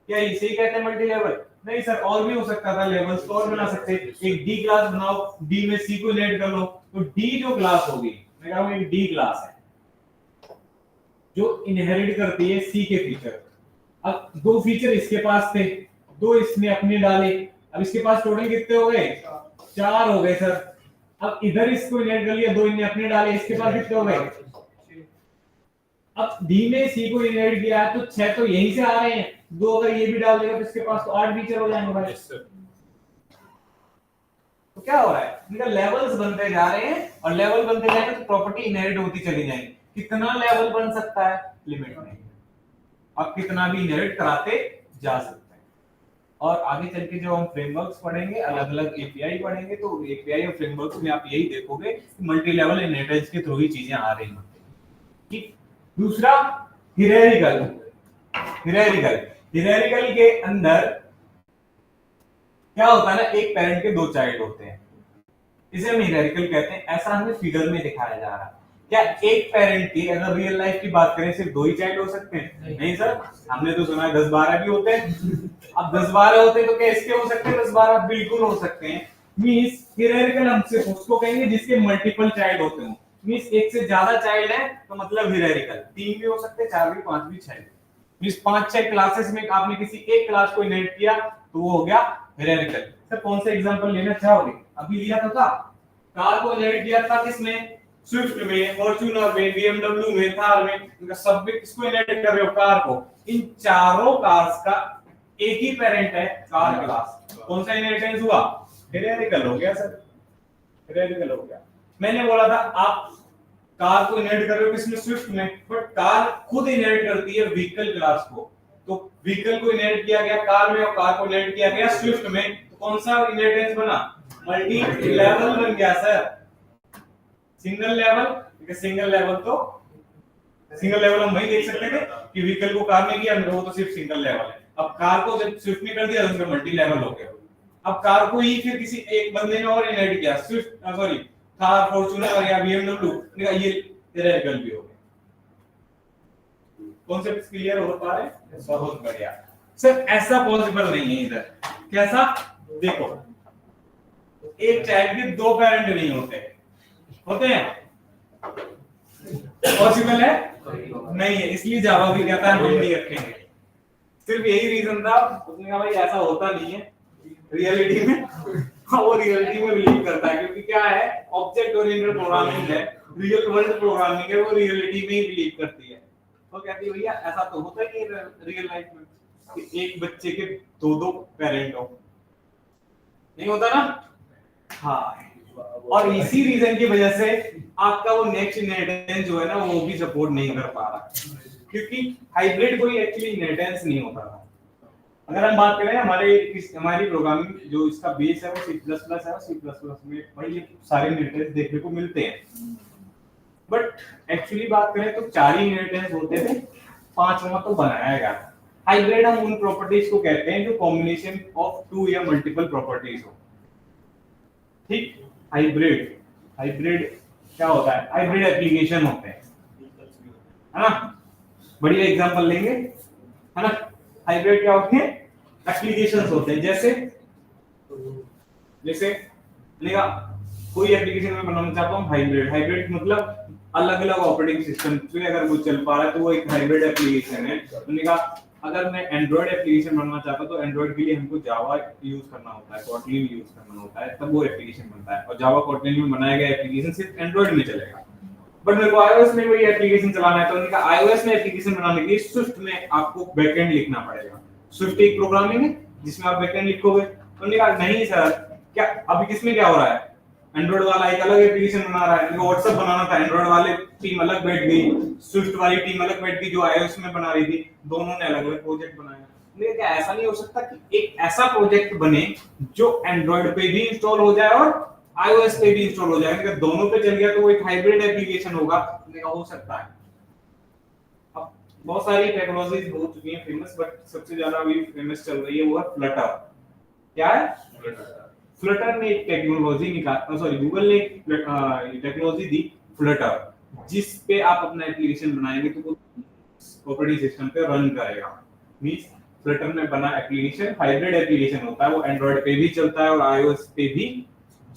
क्या इसे ही कहते हैं मल्टी लेवल? नहीं सर, और भी हो सकता था, लेवल्स तो और बना सकते। एक डी क्लास बनाओ, डी में सी को इनहेरिट कर लो, तो डी जो क्लास होगी, मैं कह रहा हूं एक डी क्लास है जो इनहेरिट करती है सी के फीचर। अब 2 फीचर इसके पास थे, 2 इसने अपने डाले, अब इसके पास टोटल कितने हो गए? 4 हो गए सर। अब इधर इसको इनहेरिट कर लिया, 2 इनने अपने डाले, इसके पास कितने हो गए? अब डी में सी को इनहेरिट किया है तो 6 तो यहीं से आ रहे हैं, 2 अगर ये भी डाल देगा तो इसके पास तो 8 फीचर हो जाएंगे भाई। तो क्या हो रहा है? इनका लेवल्स बनते जा रहे हैं और लेवल बनते जाएंगे तो प्रॉपर्टी इनहेरिट होती चली जाएंगी। कितना लेवल बन सकता है? लिमिट नहीं, आप कितना भी इनहेरिट कराते जा सकते हैं। और आगे चल के जो हम फ्रेमवर्क्स पढ़ेंगे, अलग अलग एपीआई पढ़ेंगे, तो एपीआई और फ्रेमवर्क्स में आप यही देखोगे कि मल्टी लेवल इनहेरिटेंस के थ्रू ही चीजें आ रही हैं। ठीक। दूसरा हिरेरिकल। हिरेरिकल के अंदर क्या होता है ना, एक पेरेंट के 2 चाइल्ड होते हैं, इसे हम हिरेरिकल कहते हैं। ऐसा हमें फिगर में दिखाया जा रहा है। क्या एक पेरेंट की अगर रियल लाइफ की बात करें सिर्फ 2 ही चाइल्ड हो सकते हैं? नहीं सर, हमने तो सुना है 10-12 भी होते हैं। अब 10-12 होते हैं तो क्या इसके हो सकते हैं? 10-12 बिल्कुल हो सकते हैं। मींस हिरेरिकल हम सिर्फ उसको कहेंगे जिसके मल्टीपल चाइल्ड होते हो, मींस एक से ज्यादा चाइल्ड है तो मतलब हिरेरिकल। 3 भी हो सकते हैं, 4 भी, 5 भी, 6 भी, मींस 5-6 क्लासेस में आपने किसी एक क्लास को इनहेरिट किया तो वो हो गया हिरेरिकल। सर कौन सा एग्जांपल लेना चाहोगे? अभी लिया तो था, कार को इनहेरिट किया था किसमें? स्विफ्ट में, फॉर्च्यूनर में, बीएमडब्ल्यू में, थार में, इनका सब में किसको इनहेरिट कर रहे हो? कार को। इन चारों कार्स का एक ही पेरेंट है, कार क्लास। कौन सा इनहेरिटेंस हुआ? हिरेरिकल हो गया सर, हिरेरिकल हो गया। मैंने बोला था आप कार को इनहेरिट कर रहे हो किसमें? स्विफ्ट में, बट कार खुद इनहेरिट करती है व्हीकल क्लास को, तो व्हीकल को इनहेरिट किया गया कार में और कार को इनहेरिट किया गया स्विफ्ट में, तो कौन सा इनहेरिटेंस बना? मल्टी लेवल बन गया सर। सिंगल लेवल, क्योंकि सिंगल लेवल तो सिंगल लेवल हम वही देख सकते थे कि व्हीकल को कार ने किया, वो तो सिर्फ सिंगल लेवल है। अब कार को जब स्विफ्ट ने कर दिया तो मल्टी लेवल हो गया। अब कार को ही फिर किसी एक बंदे ने और इनहेरिट किया, स्विफ्ट सॉरी थार, फॉर्च्यूनर या बीएमडब्ल्यू, ये हिरेरिकल भी हो गया। कॉन्सेप्ट क्लियर हो पा रहे हैं? बहुत बढ़िया सर। ऐसा पॉसिबल नहीं है इधर। कैसा? देखो, एक चाइल्ड के 2 पेरेंट नहीं होते हैं? पॉसिबल है? नहीं है, इसलिए जावा भी कहता है हम नहीं रखेंगे। सिर्फ यही रीजन था, उसने कहा भाई ऐसा होता नहीं है रियलिटी में। वो रियलिटी में बिलीव करता है, क्योंकि क्या है, ऑब्जेक्ट ओरिएंटेड प्रोग्रामिंग है, रियल वर्ल्ड प्रोग्रामिंग है, वो रियलिटी में ही बिलीव करती है। तो कहती है भैया ऐसा तो होता ही नहीं रियल लाइफ में कि एक बच्चे के 2 पेरेंट हो, नहीं होता ना। हाँ, और इसी रीजन की वजह से आपका वो नेक्स्ट इनहेरिटेंस जो है ना वो भी सपोर्ट नहीं कर पा रहा, क्योंकि हाइब्रिड कोई एक्चुअली इनहेरिटेंस नहीं होता था। अगर हम बात करें हमारी प्रोग्रामिंग जो इसका बेस है वो C++ है, C++ में भाई ये सारे इनहेरिटेंस देखने को मिलते हैं, बट एक्चुअली बात करें तो 4 ही इनहेरिटेंस होते थे, 5वां तो बनाया गया। हाइब्रिड हम उन प्रॉपर्टीज को कहते हैं जो कॉम्बिनेशन ऑफ 2 या मल्टीपल प्रॉपर्टीज हो। ठीक, हाइब्रिड क्या होता है? हाइब्रिड एप्लीकेशन होते हैं, है ना। बढ़िया एग्जांपल लेंगे, है ना। हाइब्रिड क्या होते हैं? एप्लीकेशंस होते हैं। जैसे कोई एप्लीकेशन में बनाना चाहता हूँ हाइब्रिड मतलब अलग अलग ऑपरेटिंग सिस्टम पे अगर वो चल पा रहा है तो वो एक हाइब्रिड एप्लीकेशन है। उन्होंने कहा अगर मैं एंड्रॉइड एप्लीकेशन बनाना चाहता हूं तो एंड्रॉइड के लिए हमको जावा यूज करना होता है, कोटलिन यूज करना होता है, तब वो एप्लीकेशन बनता है। और जावा कोटलिन में बनाया गया एप्लीकेशन सिर्फ एंड्रॉइड में चलेगा। बट मेरे को आईओएस में वही एप्लीकेशन चलाना है तो उन्होंने कहा आईओएस में एप्लीकेशन बनाने के लिए स्विफ्ट में आपको बैकएंड लिखना पड़ेगा। स्विफ्ट एक प्रोग्रामिंग है जिसमें आप बैकएंड लिखोगे। उन्होंने कहा नहीं सर, क्या अभी किसमें क्या हो रहा है? एंड्रॉइड वाला एक अलग एप्लीकेशन बना रहा है, व्हाट्सएप बनाना था, एंड्रॉइड वाले टीम अलग बैठ गई, स्विफ्ट वाली टीम अलग बैठ गई जो iOS में बना रही थी, दोनों ने अलग अलग प्रोजेक्ट बनाया। लेकिन क्या ऐसा नहीं हो सकता कि एक ऐसा प्रोजेक्ट बने जो एंड्रॉइड पे भी इंस्टॉल हो जाए और iOS पे भी इंस्टॉल हो जाए? अगर दोनों पे चल गया तो वो एक हाइब्रिड एप्लीकेशन होगा। हो सकता है। अब बहुत सारी टेक्नोलॉजीज हो चुकी हैं फेमस, बट सबसे ज्यादा अभी फेमस चल रही है वो है फ्लटर। क्या है? फ्लटर ने एक टेक्नोलॉजी निकाल, सॉरी गूगल ने एक टेक्नोलॉजी दी फ्लटर, जिस पे आप अपना एप्लीकेशन बनाएंगे तो वो ऑपरेटिंग सिस्टम पे रन करेगा। मींस फ्लटर में बना एप्लीकेशन हाइब्रिड एप्लीकेशन होता है, वो एंड्रॉइड पे भी चलता है और iOS पे भी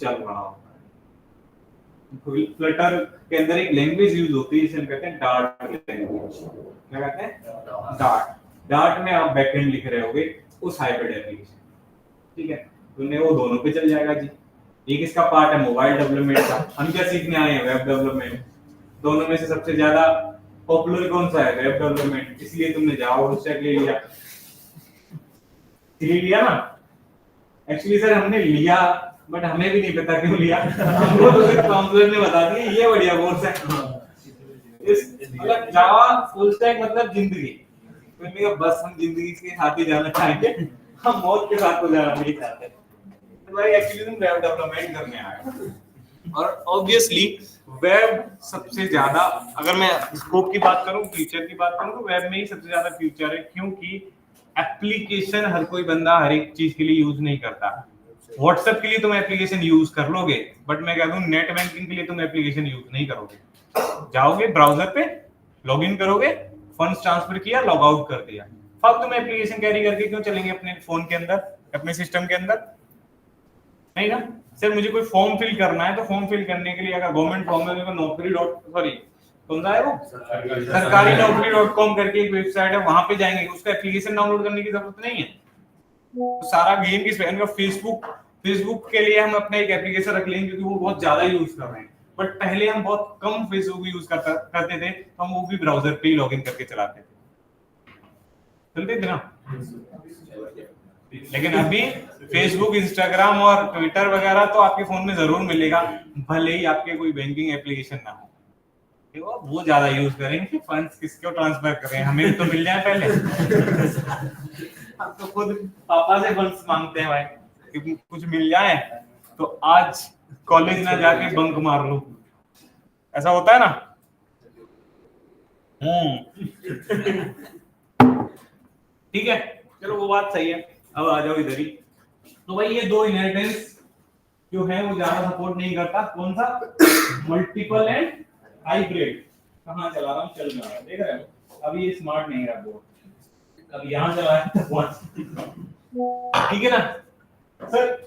चल रहा होता है। फ्लटर के अंदर एक लैंग्वेज यूज होती है जिसे हम कहते हैं डार्ट लैंग्वेज। क्या कहते हैं? डार्ट। डार्ट में आप बैकएंड लिख रहे होगे उस हाइब्रिड एप्लीकेशन, ठीक है? तो वो दोनों पे चल जाएगा जी। एक इसका पार्ट है मोबाइल डेवलपमेंट का, हम क्या सीखने आए हैं? Web development. दोनों में से सबसे ज्यादा पॉपुलर कौन सा है? Web development. इसलिए तुमने जावा फुल स्टैक ले लिया ना। एक्चुअली सर हमने लिया, बट हमें भी नहीं पता क्यों लिया। हमको तो सिर्फ काउंसलर ने बता दिया ये बढ़िया कोर्स है। इस मतलब जावा फुल स्टैक मतलब जिंदगी। मैंने कहा बस हम जिंदगी के साथ ही जाना चाहेंगे, हम मौत के साथ तो जाना नहीं चाहते। तो भाई एक्चुअली तुम वेब डेवलपमेंट करने आए हो, और ऑब्वियसली वेब सबसे ज्यादा, अगर मैं स्कोप की बात करूं, फ्यूचर की बात करूं, तो वेब में ही सबसे ज्यादा फ्यूचर है, क्योंकि एप्लीकेशन हर कोई बंदा हर एक चीज के लिए यूज नहीं करता। व्हाट्सएप के लिए तुम एप्लीकेशन यूज कर लोगे, बट मैं कहता हूं नेट बैंकिंग के लिए तुम एप्लीकेशन यूज नहीं करोगे। जाओगे ब्राउजर पे, लॉगिन करोगे, फंड्स ट्रांसफर किया, लॉग आउट कर दिया। फालतू में एप्लीकेशन कैरी करके क्यों चलेंगे अपने फोन के अंदर, अपने सिस्टम के अंदर? नहीं ना सर, मुझे कोई फॉर्म फिल करना है तो फॉर्म फिल करने के लिए अगर गवर्नमेंट फॉर्म है तो कौन सा है वो, सरकारी नौकरी.com करके एक वेबसाइट है, वहां पे जाएंगे, उसका एप्लीकेशन डाउनलोड करने की जरूरत नहीं है। तो सारा गेम किस पे? फेसबुक के लिए हम अपना एक एप्लीकेशन रख लेंगे क्योंकि वो बहुत ज्यादा यूज कर रहे हैं, बट पहले हम बहुत कम फेसबुक यूज करते थे, तो हम वो भी ब्राउजर पे ही लॉगिन करके चलाते थे, चलते थे ना। लेकिन अभी फेसबुक, इंस्टाग्राम और ट्विटर वगैरह तो आपके फोन में जरूर मिलेगा, भले ही आपके कोई बैंकिंग एप्लीकेशन ना हो। वो ज्यादा यूज करेंगे, फंड्स किसको ट्रांसफर करें, हमें तो मिल जाए पहले। हम तो खुद पापा से फंड्स मांगते हैं भाई कि कुछ मिल जाए तो आज कॉलेज ना जाके बंक मार लो, ऐसा होता है ना। ठीक है, चलो वो बात सही है। अब आ जाओ इधर ही। तो भाई ये दो इनहेरिटेंस जो है वो ज्यादा सपोर्ट नहीं करता। कौन सा? Multiple and hybrid. कहाँ चला रहा हूँ, चल रहा है, देख रहे हो? अभी ये स्मार्ट नहीं रहा बोर्ड, अब यहाँ चला है ठीक है ना सर।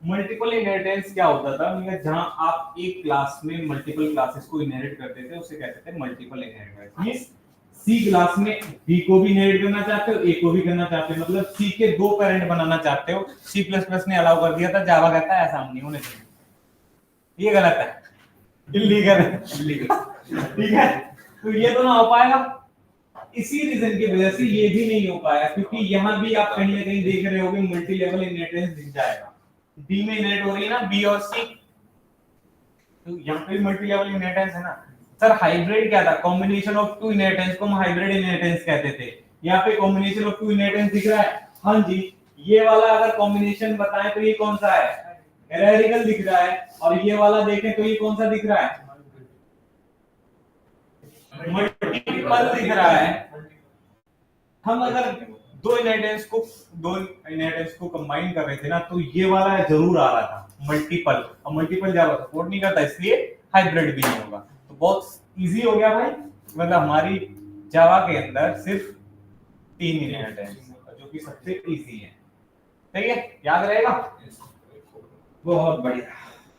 मल्टीपल इनहेरिटेंस क्या होता था? जहां आप एक क्लास में मल्टीपल क्लासेस को इनहेरिट करते थे उसे कहते थे multiple inheritance. Means C class में बी को भी इनहेरिट करना चाहते हो, ए को भी करना चाहते हो, मतलब सी के दो पेरेंट बनाना चाहते हो। C++ ने अलाउ कर दिया था, जावा कहता है ऐसा नहीं होने चाहिए, ये गलत है, इल्लीगल है, ठीक है। तो ये तो ना हो पाएगा। इसी रीजन की वजह से ये भी नहीं हो पाया, क्योंकि यहाँ भी आप कहीं ना कहीं देख रहे होगे मल्टी लेवल इनहेरिटेंस दिख जाएगा। डी में इनहेरिट हो रही है ना बी और सी, तो यहाँ पे मल्टी लेवल इनहेरिटेंस है ना सर। हाइब्रिड क्या था? कॉम्बिनेशन ऑफ टू इनहेरिटेंस को हम हाइब्रिड इनहेरिटेंस कहते थे। यहाँ पे कॉम्बिनेशन ऑफ टू इनहेरिटेंस दिख रहा है, हाँ जी। ये वाला अगर कॉम्बिनेशन बताएं तो ये कौन सा है? हेरेडिकल दिख रहा है, और ये वाला देखें तो ये कौन सा दिख रहा है? मल्टीपल दिख रहा है। हम अगर दो इनहेरिटेंस को कंबाइन कर रहे थे ना, तो ये वाला जरूर आ रहा था मल्टीपल, और मल्टीपल जावा सपोर्ट नहीं करता, इसलिए हाइब्रिड भी नहीं होगा। तो बहुत इजी हो गया भाई, मतलब हमारी जावा के अंदर सिर्फ 3 इनहेरिटेंस, जो कि सबसे इजी है। ठीक है, याद रहेगा? बहुत बढ़िया।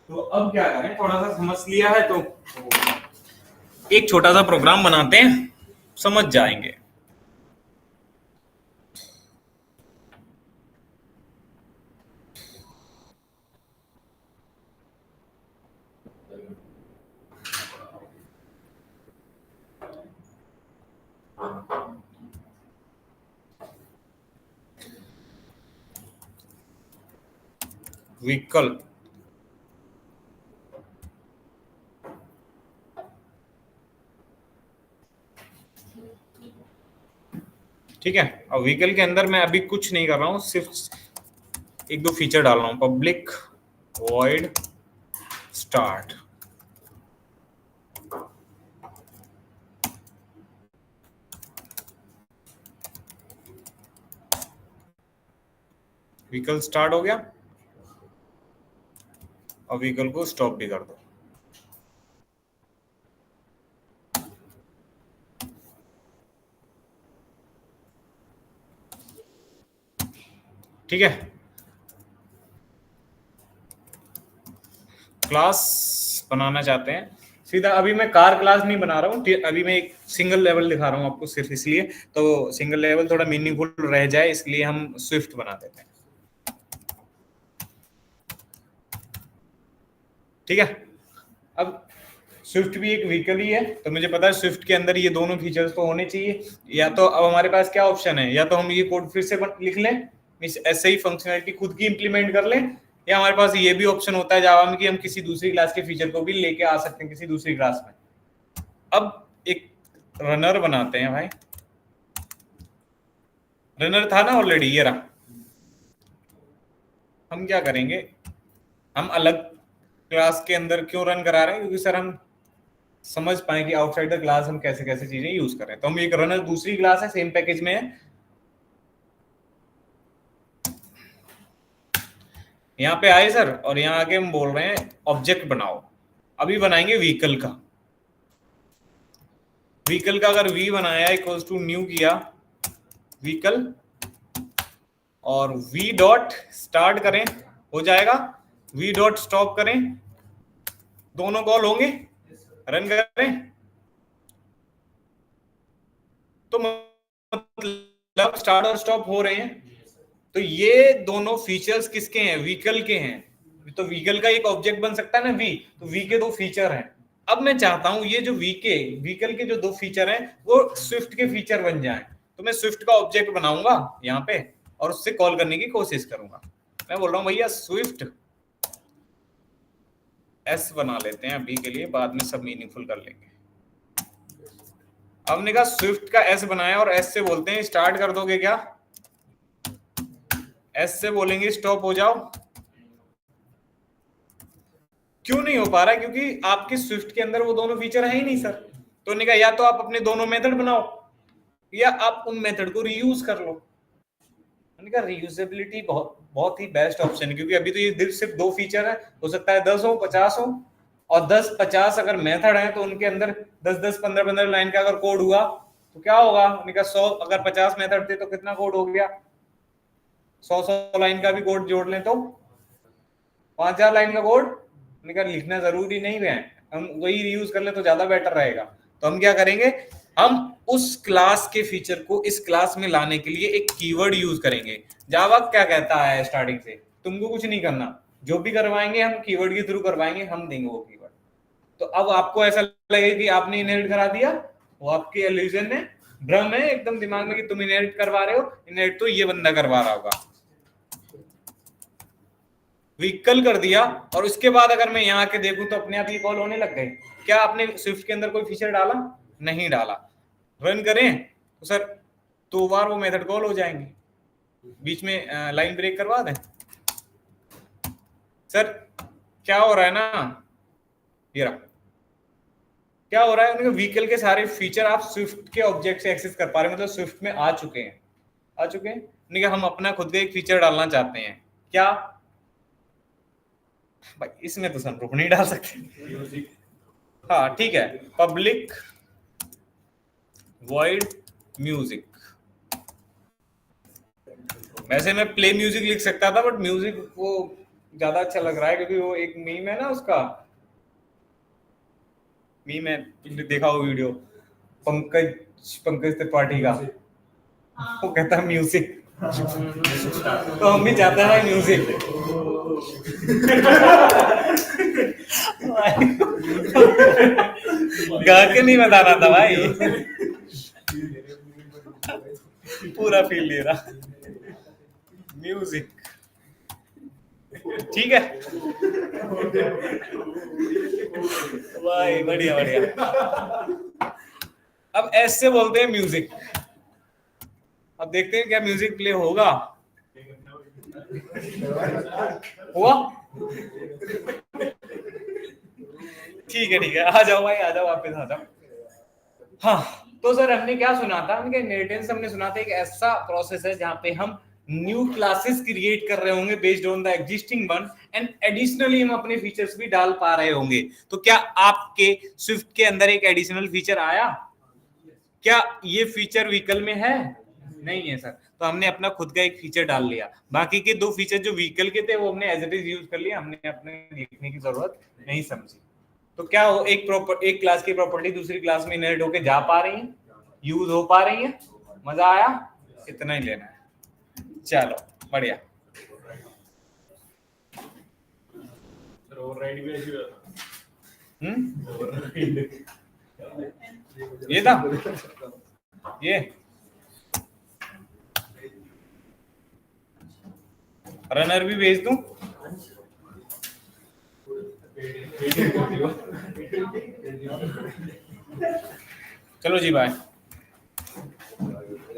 तो अब क्या करें, थोड़ा सा समझ लिया है तो एक छोटा सा प्रोग्राम बनाते हैं, समझ जाएंगे। विकल्प ठीक है। और व्हीकल के अंदर मैं अभी कुछ नहीं कर रहा हूँ, सिर्फ एक दो फीचर डाल रहा हूँ। Public void start, vehicle start हो गया और व्हीकल को स्टॉप भी कर दो। ठीक है। क्लास बनाना चाहते हैं सीधा, अभी मैं कार क्लास नहीं बना रहा हूँ, अभी मैं एक सिंगल लेवल दिखा रहा हूँ आपको सिर्फ इसलिए, तो सिंगल लेवल थोड़ा मीनिंगफुल रह जाए इसलिए हम स्विफ्ट बना देते हैं। ठीक है। अब स्विफ्ट भी एक व्हीकल ही है, तो मुझे पता है स्विफ्ट के अंदर ये दोनों फीचर्स तो होने चाहिए। या तो अब हमारे पास क्या ऑप्शन है, या तो हम ये कोड फिर से लिख लें, ऐसे ही फंक्शनैलिटी खुद की इंप्लीमेंट कर लें, या हमारे पास ये भी ऑप्शन होता है जावा में कि हम किसी दूसरी क्लास के फीचर को भी लेके आ सकते हैं किसी दूसरी क्लास में। अब एक रनर बनाते हैं भाई, रनर था ना ऑलरेडी, ये रहा। हम क्या करेंगे, हम अलग क्लास के अंदर क्यों रन करा रहे हैं, क्योंकि सर हम समझ पाए कि आउटसाइड द क्लास हम कैसे कैसे चीजें यूज कर रहे हैं। तो हम एक रनर दूसरी क्लास है, सेम पैकेज में है, यहाँ पे आए सर, और यहाँ आके हम बोल रहे हैं ऑब्जेक्ट बनाओ। अभी बनाएंगे व्हीकल का। व्हीकल का अगर वी बनाया इक्वल्स टू न्यू किया व्हीकल और वी डॉट स्टार्ट करें, हो जाएगा। वी डॉट स्टॉप करें, दोनों कॉल होंगे, रन करें तो मतलब स्टार्ट और स्टॉप हो रहे हैं। तो ये दोनों फीचर्स किसके हैं, व्हीकल के हैं। तो व्हीकल का एक ऑब्जेक्ट बन सकता है ना वी, तो वी के दो फीचर हैं। अब मैं चाहता हूं ये जो व्हीकल के जो दो फीचर हैं वो स्विफ्ट के फीचर बन जाएं, तो मैं स्विफ्ट का ऑब्जेक्ट बनाऊंगा यहाँ पे और उससे कॉल करने की कोशिश करूंगा। मैं बोल रहा हूँ भैया स्विफ्ट एस बना लेते हैं अभी के लिए, बाद में सब मीनिंगफुल कर लेंगे। अब हमने कहा स्विफ्ट का एस बनाया और एस से बोलते हैं स्टार्ट कर दोगे क्या, एस से बोलेंगे स्टॉप हो जाओ। क्यों नहीं हो पा रहा है, क्योंकि आपके स्विफ्ट के अंदर वो दोनों फीचर है ही नहीं सर। तो उन्होंने कहा या तो आप अपने दोनों मेथड बनाओ या आप उन मेथड को रीयूज कर लो। उन्होंने कहा रीयूजेबिलिटी बहुत ही बेस्ट ऑप्शन है, क्योंकि अभी तो ये सिर्फ दो फीचर है, हो सकता है 10 हो 50 हो, और 10-50 अगर मेथड है तो उनके अंदर 10-10 15-15 लाइन का अगर कोड हुआ तो क्या होगा। उन्होंने कहा 100 अगर 50 मेथड थे तो कितना कोड हो गया, 100 लाइन का भी कोड जोड़ लें तो 5,000 लाइन का कोड। लिखना जरूरी नहीं है, हम वही रीयूज कर ले तो ज्यादा बेटर रहेगा। तो हम क्या करेंगे, हम उस क्लास के फीचर को इस क्लास में लाने के लिए एक कीवर्ड यूज करेंगे। जावा क्या कहता है स्टार्टिंग से, तुमको कुछ नहीं करना, जो भी करवाएंगे हम कीवर्ड के थ्रू करवाएंगे, हम देंगे वो कीवर्ड। तो अब आपको ऐसा लगेगा कि आपने इनहेरिट करा दिया, वो आपके इल्यूजन है, भ्रम है एकदम दिमाग में कि तुम इनहेरिट करवा रहे हो, इनहेरिट तो ये बंदा करवा रहा होगा। व्हीकल कर दिया और उसके बाद अगर मैं यहाँ के देखूं तो अपने आप ये कॉल होने लग गए। क्या आपने स्विफ्ट के अंदर कोई फीचर डाला, नहीं डाला। रन करें तो सर 2 बार वो मेथड कॉल हो जाएंगे, बीच में लाइन ब्रेक करवा दें। सर क्या हो रहा है ना, ये रहा क्या हो रहा है, उनके व्हीकल के सारे फीचर आप स्विफ्ट के ऑब्जेक्ट से एक्सेस कर पा रहे हैं, मतलब स्विफ्ट में आ चुके हैं। उन्होंने हम अपना खुद का एक फीचर डालना चाहते हैं, क्या भाई इसमें तो सनरूफ नहीं डाल सकते। हाँ ठीक है, पब्लिक वॉइड म्यूजिक। वैसे मैं प्ले म्यूजिक लिख सकता था, बट म्यूजिक वो ज्यादा अच्छा लग रहा है, क्योंकि वो एक मीम है ना, उसका मीम है, देखा हो वीडियो, पंकज त्रिपाठी का, वो कहता है म्यूजिक। तो हम भी चाहते हैं म्यूजिक। गा के नहीं बताना था भाई, पूरा फील ले रहा म्यूजिक। ठीक है भाई, बढ़िया बढ़िया। अब ऐसे बोलते हैं म्यूजिक, अब देखते हैं क्या म्यूजिक प्ले होगा। हुआ? ठीक है, आ जाओ भाई, आ जाओ, वापस आ जाओ। हाँ, तो सर हमने क्या सुना था? हमने इनहेरिटेंस हमने सुना था एक ऐसा प्रोसेस है जहां पे हम न्यू क्लासेस क्रिएट कर रहे होंगे based on the existing one, and additionally हम अपने फीचर्स भी डाल पा रहे होंगे। तो क्या आपके स्विफ्ट के अंदर एक एडिशनल फीचर आया? क्या ये फीचर व्हीकल में है? नहीं है सर। तो हमने अपना खुद का एक फीचर डाल लिया। बाकी के 2 फीचर जो व्हीकल के थे वो हमने एज इट इज यूज कर लिया, हमने अपने लिखने की जरूरत नहीं समझी। तो क्या हो, एक क्लास की प्रॉपर्टी दूसरी क्लास में इनहेरिट होके जा पा रही है, यूज हो पा रही है। मजा आया? इतना ही लेना है। चलो बढ़िया। ये था ये रनर भी भेज दूं? चलो जी भाई,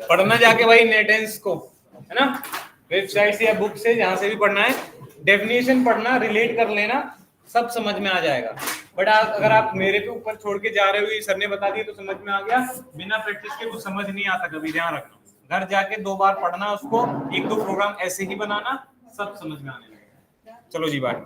पढ़ना जाके भाई इनहेरिटेंस को, है ना, वेबसाइट से या बुक से, जहां से भी पढ़ना है। डेफिनेशन पढ़ना, रिलेट कर लेना, सब समझ में आ जाएगा। बट अगर आप मेरे पे ऊपर छोड़ के जा रहे हो, ये सर ने बता दिया तो समझ में आ गया, बिना प्रैक्टिस के कुछ समझ नहीं आता कभी। ध्यान रखना, घर जाके 2 बार पढ़ना उसको, 1-2 प्रोग्राम ऐसे ही बनाना, सब समझ में आने लगेगा। चलो जी बाय।